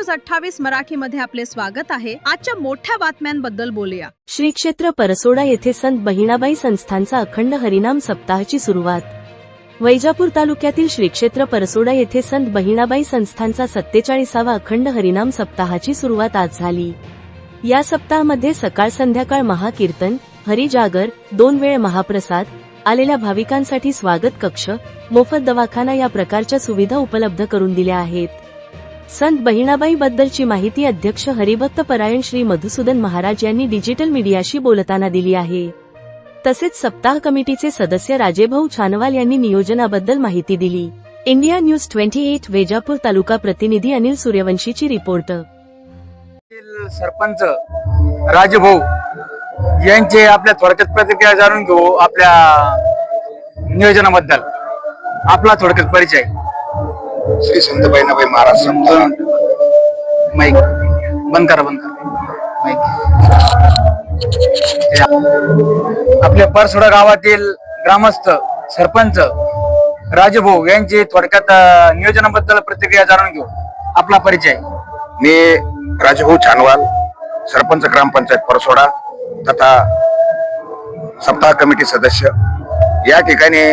News 28 मराठीमध्ये आपले स्वागत आहे। आजच्या मोठ्या बातम्यांबद्दल बोलूया। श्री क्षेत्र परसोडा येथे संत बहिणाबाई संस्थानचा अखंड हरिनाम सप्ताहाची सुरुवात। वैजापूर तालुक्यातील श्री क्षेत्र परसोडा येथे संत बहिणाबाई संस्थानचा 47वा अखंड हरिनाम सप्ताहाची सुरुवात आज झाली। या सप्ताहामध्ये सकाळ संध्याकाळ महाकीर्तन, हरिजागर, 2 वेळ महाप्रसाद, आलेल्या भाविकांसाठी स्वागत कक्ष, मोफत दवाखाना या प्रकारच्या सुविधा उपलब्ध करून दिल्या आहेत। संत बहिणाबाई बद्दलची माहिती अध्यक्ष हरिभक्त परायण श्री मधुसूदन महाराज यांनी डिजिटल मीडियाशी बोलताना दिली आहे। तसेच सप्ताह कमिटीचे सदस्य राजेभाऊ छानवाल यांनी नियोजनाबद्दल माहिती दिली। इंडिया न्यूज 28 वेजापूर तालुका प्रतिनिधी अनिल सूर्यवंशीची रिपोर्ट। सरपंच राजेभाऊ यांचे आपल्या थोडक्यात प्रतिक्रिया जाणून घेऊ आपल्या नियोजनाबद्दल। आपला थोडक्यात परिचय। श्री संत बहिणाबाई महाराज संत माईक बंद करा माईक। आपल्या परसोडा गावातील ग्रामस्थ सरपंच राजेभाऊ यांची थोडक्यात नियोजनाबद्दल प्रतिक्रिया जाणून घेऊ। आपला परिचय। मी राजेभाऊ छानवाल, सरपंच ग्रामपंचायत परसोडा तथा सप्ताह कमिटी सदस्य। या ठिकाणी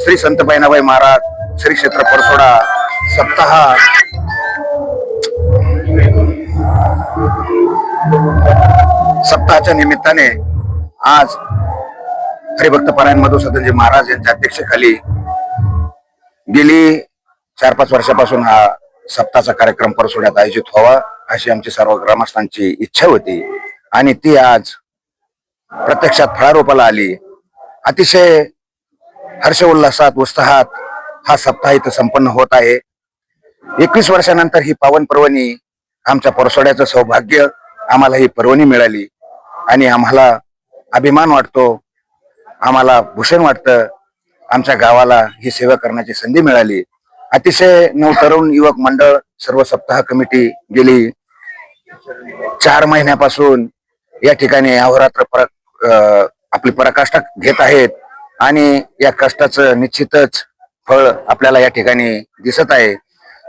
श्री संत बहिणाबाई महाराज श्री क्षेत्र परसोडा सप्ताहाच्या निमित्ताने आज हरिभक्त परायण मधुसूदनजी महाराज यांच्या अध्यक्षतेखाली गेली 4-5 वर्षापासून हा सप्ताहाचा कार्यक्रम परसोड्यात आयोजित व्हावा अशी आमची सर्व ग्रामस्थांची इच्छा होती आणि ती आज प्रत्यक्षात फळारोपाला आली। अतिशय हर्ष उल्हासात उत्साहात हा सप्ताह इथं संपन्न होत आहे। 21 वर्षानंतर ही पावन पर्वणी आमच्या परसोड्याचं सौभाग्य, आम्हाला ही पर्वणी मिळाली आणि आम्हाला अभिमान वाटतो, आम्हाला भूषण वाटतं। आमच्या गावाला ही सेवा करण्याची संधी मिळाली। अतिशय नवतरुण युवक मंडळ सर्व सप्ताह कमिटी गेली 4 महिन्यापासून या ठिकाणी अहोरात्र आपली पराकाष्ठा घेत आहेत आणि या कष्टाचं निश्चितच फळ आपल्याला या ठिकाणी दिसत आहे।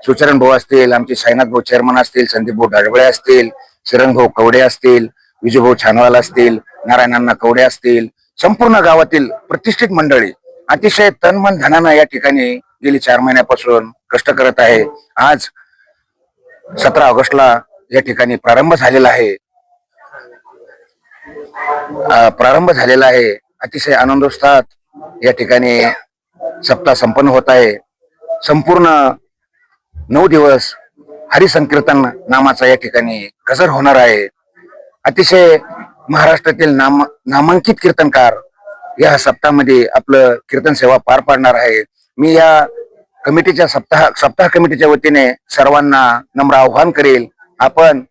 सुचरण भाऊ असतील, आमचे साईनाथ भाऊ चेअरमन असतील, संदीप भाऊ डाळबळे असतील, श्रीरंग भाऊ कवडे असतील, विजयभाऊ छानवाल असतील, नारायणांना कवडे असतील, संपूर्ण गावातील प्रतिष्ठित मंडळी अतिशय तनमन धनानं या ठिकाणी गेली 4 महिन्यापासून कष्ट करत आहे। आज 17 ऑगस्टला या ठिकाणी प्रारंभ झालेला आहे। अतिशय आनंदोत्साहात या ठिकाणी सप्ताह संपन्न होत आहे। संपूर्ण 9 दिवस हरिसंकीर्तन नामाचा या ठिकाणी गजर होणार आहे। अतिशय महाराष्ट्रातील नामांकित कीर्तनकार या सप्ताहामध्ये आपलं कीर्तन सेवा पार पाडणार आहे। मी या कमिटीच्या सप्ताह कमिटीच्या वतीने सर्वांना नम्र आवाहन करेल, आपण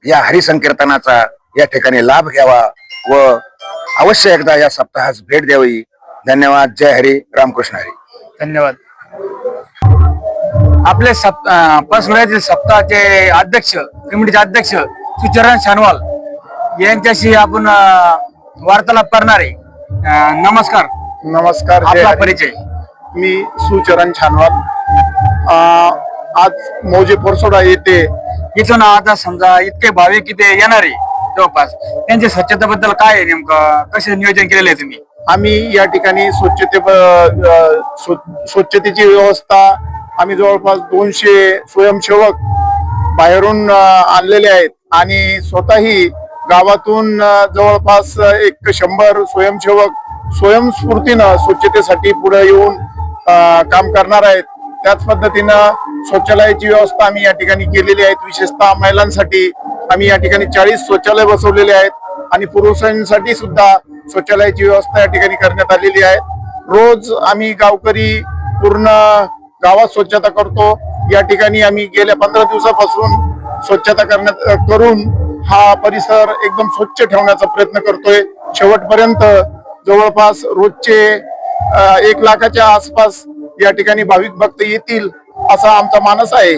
या हरिसंकीर्तनाचा या ठिकाणी लाभ घ्यावा व अवश्य एकदा या सप्ताहास भेट द्यावी। धन्यवाद। जय हरी, रामकृष्ण हरी। धन्यवाद। आपले परसोड्यातील सप्ताहाचे अध्यक्ष, कमिटीचे अध्यक्ष सुचरण छानवाल यांच्याशी आपण वार्तालाप करणार आहे। नमस्कार। नमस्कार। आपला परिचय। मी सुचरण छानवाल। आज मौजे परसोडा येथे इथून आता समजा इतके भाविक इथे येणार आहे जवळपास, त्यांच्या स्वच्छतेबद्दल काय आहे, नेमकं कसे नियोजन केलेलं आहे तुम्ही? आम्ही या ठिकाणी स्वच्छतेची व्यवस्था आम्ही जवळपास 200 स्वयंसेवक बाहेरून आणलेले आहेत आणि स्वतःही गावातून जवळपास 100 स्वयंसेवक स्वयंस्फूर्तीनं स्वच्छतेसाठी पुढे येऊन काम करणार आहेत। त्याच पद्धतीनं शौचालयाची व्यवस्था आम्ही या ठिकाणी केलेली आहे। विशेषतः महिलांसाठी आम्ही या ठिकाणी 40 शौचालय बसवलेले आहेत आणि पुरुषांसाठी सुद्धा शौचालयाची व्यवस्था या ठिकाणी करण्यात आलेली आहे। रोज आम्ही गावकरी पूर्ण गावात स्वच्छता करतो। या ठिकाणी आम्ही गेल्या 15 दिवसापासून स्वच्छता करून हा परिसर एकदम स्वच्छ ठेवण्याचा प्रयत्न करतोय। शेवटपर्यंत जवळपास रोजचे 1 लाखाच्या आसपास या ठिकाणी भाविक भक्त येतील असा आमचा मानस आहे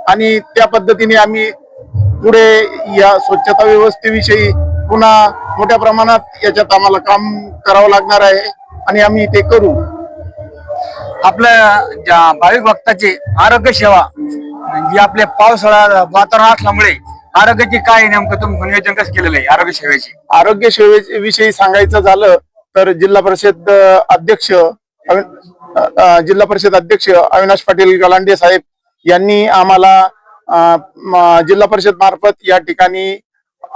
आणि त्या पद्धतीने आम्ही पुढे या स्वच्छता व्यवस्थेविषयी पुन्हा मोठ्या प्रमाणात याच्यात आम्हाला काम करावं लागणार आहे आणि आम्ही ते करू। आपल्या भाविक भक्ताची आरोग्य सेवा जे आपले पावसाळा वातावरण असल्यामुळे आरोग्याची काय नेमकं तुम्ही नियोजन कसं केलेलं आहे आरोग्य सेवेची? आरोग्य सेवेविषयी सांगायचं झालं तर जिल्हा परिषद अध्यक्ष अविनाश पाटील गलांडे साहेब यांनी आम्हाला जिल्हा परिषद मार्फत या ठिकाणी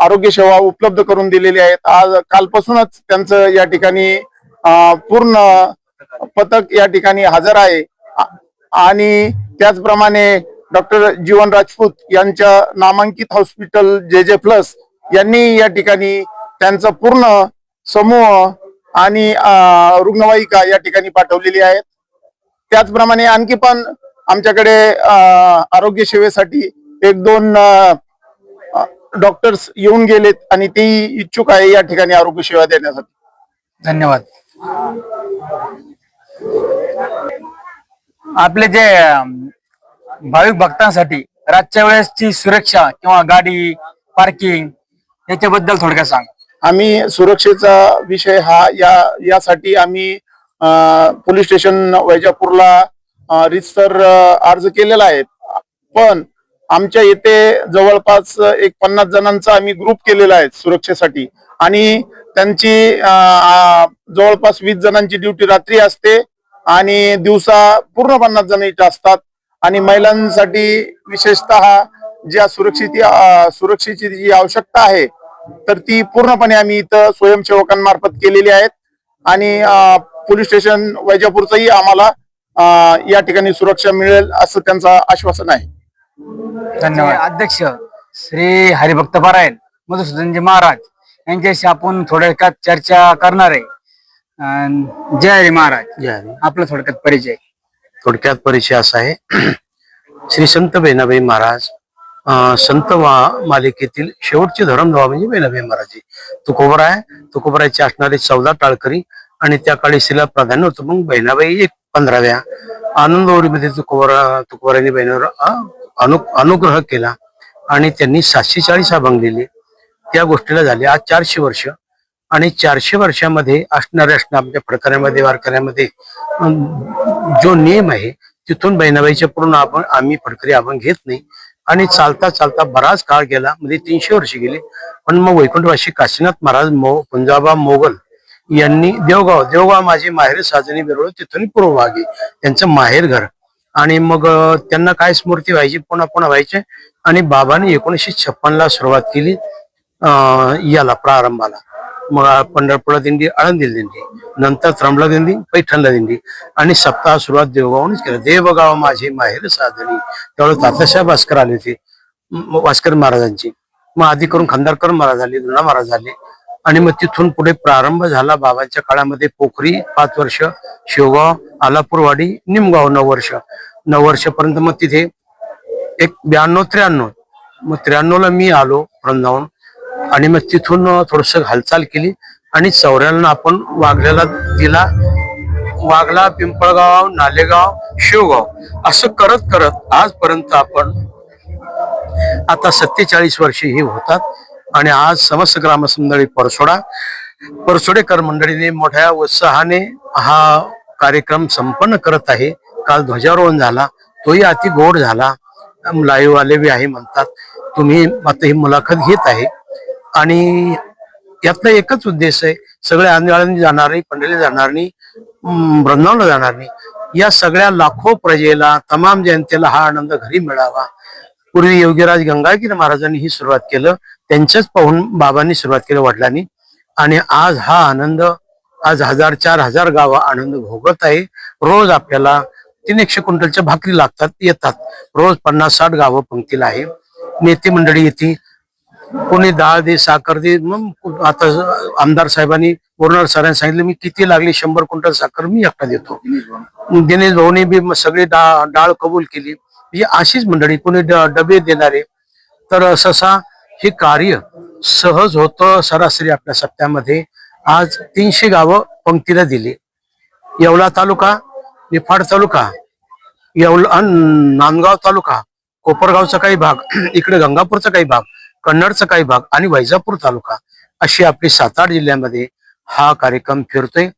आरोग्य सेवा उपलब्ध करून दिलेली आहेत. आज कालपासूनच त्यांचं या ठिकाणी पूर्ण पथक या ठिकाणी हजर आहे आणि त्याचप्रमाणे डॉक्टर जीवन राजपूत यांच्या नामांकित हॉस्पिटल जे प्लस यांनी या ठिकाणी त्यांचा पूर्ण समूह आणि रुग्णवाहिका या ठिकाणी पाठवलेली आहेत. त्याचप्रमाणे आणखी पण आमच्याकडे आरोग्य सेवेसाठी 1-2 डॉक्टर्स येऊन गेलेत आणि ते इच्छुक आहे या ठिकाणी आरोग्य सेवा देण्यासाठी. धन्यवाद. आपले जे भाविक भक्तांसाठी रातच्या वेळेसची सुरक्षा किंवा गाडी पार्किंग याच्याबद्दल थोडक्यात सांग. आम्ही सुरक्षेचा विषय हा यासाठी आम्ही पोलीस स्टेशन वैजापूरला रितसर अर्ज केलेला आहे. पण आमच्या येथे जवळपास 50 जणांचा आम्ही ग्रुप केलेला आहे सुरक्षेसाठी आणि त्यांची जवळपास 20 जणांची ड्युटी रात्री असते आणि दिवसा पूर्ण 50 जण इथे असतात. आणि महिलांसाठी विशेषतः ज्या सुरक्षेची जी आवश्यकता आहे तर ती पूर्णपणे आम्ही इथं स्वयंसेवकांमार्फत केलेली आहेत आणि पोलीस स्टेशन वैजापूरचंही आम्हाला या ठिकाणी सुरक्षा मिळेल असं त्यांचं आश्वासन आहे. धन्यवाद. अध्यक्ष श्री हरिभक्त पारायण मधुसूदनजी महाराज यांच्याशी आपण थोडक्यात चर्चा करणार आहे. जय हरी महाराज. जय हरी. आपला थोडक्यात परिचय. थोडक्यात परिचय असा आहे. श्री संत बहिणाबाई महाराज संत मालिकेतील शेवटचे धर्मधवा म्हणजे बहिणाबाई महाराज. तुकोबरायचे असणारे 14 टाळकरी आणि त्या काळी स्त्रीला प्राधान्य होतं. मग बहिणाबाई 15व्या आनंदवरीमध्ये तुकोबरायांनी बहिणीवर अनुग्रह केला आणि त्यांनी 740 अभंग लिहिले. त्या गोष्टीला झाले आज 400 वर्ष आणि 400 वर्षामध्ये असणाऱ्या आमच्या फडकऱ्यामध्ये वारकऱ्यामध्ये जो नियम आहे तिथून बहिणाबाईच्या पूर्ण आम्ही फडकरी अभंग घेत नाही आणि चालता चालता बराच काळ गेला म्हणजे 300 वर्ष गेले. पण मग वैकुंठवासी काशीनाथ महाराज पंजाबा मोगल यांनी देवगाव माझे माहेर साजनी बिरवळ तिथून पूर्व भागी त्यांचं माहेर घर आणि मग त्यांना काय स्मृती व्हायची पुन्हा व्हायचे आणि बाबांनी 1956ला सुरुवात केली याला प्रारंभाला. मग पंढरपूरला दिंडी, आळंदीला दिंडी, नंतर त्र्यंबला दिंडी, पैठणला दिंडी आणि सप्ताह सुरुवात देवगावूनच केलं. देवगाव माझे माहेर साधनी त्यावेळेस तात्यासाहेब भास्कर आले होते भास्कर महाराजांची. मग आधी करून खंदारकर महाराज झाले, दुना महाराज झाले आणि मग तिथून पुढे प्रारंभ झाला बाबांच्या काळामध्ये. पोखरी 5 वर्ष, शेवगाव, आलापूरवाडी, निमगाव 9 वर्षापर्यंत. मग तिथे 92-93 मग 93ला मी आलो वृंदावन आणि मग तिथून थोडस हालचाल केली आणि 94ला आपण वाघल्याला दिला. वाघला, पिंपळगाव, नालेगाव, शेवगाव असं करत करत आजपर्यंत आपण आता 47 वर्षे हे होतात आणि आज समस्त ग्रामसंदळी परसोडेकर मंडळीने मोठ्या उत्साहाने हा कार्यक्रम संपन्न करत आहे. काल ध्वजारोहण झाला, तोही अति गोड झाला. लाईव्ह आले बी आहे म्हणतात. तुम्ही आता ही मुलाखत घेत आहे आणि यातला एकच उद्देश आहे, सगळे आंदोलनाने जाणार नाही, पंढरीला जाणार नाही, वृंदावनला जाणार नाही, या सगळ्या लाखो प्रजेला तमाम जनतेला हा आनंद घरी मिळावा. पूर्वी योगीराज गंगाधर महाराजांनी ही सुरुवात केलं, त्यांच्याच पाहून बाबांनी सुरुवात केलं वडिलांनी आणि आज हा आनंद आज 1000-4000 गावं आनंद भोगत आहे. रोज आपल्याला 300 क्विंटलच्या भाकरी लागतात येतात. रोज 50-60 गावं पंक्तीला आहे. नेते मंडळी येते, कोणी डाळ दे, साखर दे. मग आता आमदार साहेबांनी बोरणार सरांनी सांगितलं मी किती लागली 100 क्विंटल साखर मी एकटा देतो. दिनेश भाऊने बी सगळी डाळ कबूल केली. म्हणजे अशीच मंडळी, कोणी डबे देणारे. तर सहसा हे कार्य सहज होतं. सरासरी आपल्या सप्त्यामध्ये आज 300 गावं पंक्तीला दिली. येवला तालुका, निफाड तालुका, नांदगाव तालुका, कोपरगावचा काही भाग, इकडे गंगापूरचा काही भाग, कन्नडचा काही भाग आणि वैजापूर तालुका अशी आपली 7-8 जिल्ह्यामध्ये हा कार्यक्रम फिरतोय.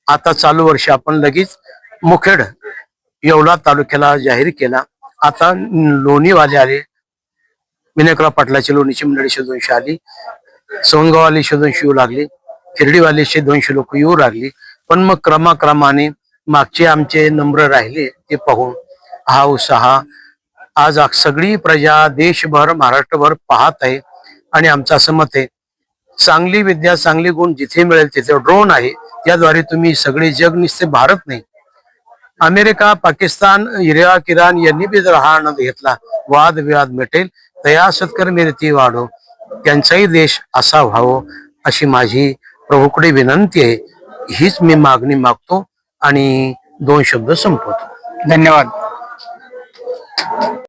आता चालू वर्षी आपण लगेच मुखेड येवला तालुक्याला जाहीर केला आता लोणीवाले आले, विनायकराव पाटलाची लोणीची मंडळी 200 आली, सोनगाववाले 200 येऊ लागली, खिरडीवाले 200 लोक येऊ लागली. पण मग क्रमाक्रमाने मागचे आमचे नंबर राहिले ते पाहून हा उत्साह आज सगळी प्रजा देशभर महाराष्ट्रभर पाहत आहे. आणि आमचं असं मत आहे, चांगली विद्या चांगली गुण जिथे मिळेल तिथे ड्रोन आहे, त्याद्वारे तुम्ही सगळे जग निसते भारत नाही, अमेरिका, पाकिस्तान, इराक, इराण यांनी बी जर हा आनंद घेतला, वाद विवाद मिटेल, तया सत्कर्मी रीती वाढो, त्यांचाही देश असा व्हावं अशी माझी प्रभूकडे विनंती आहे. हीच मी मागणी मागतो आणि 2 शब्द संपवतो. धन्यवाद.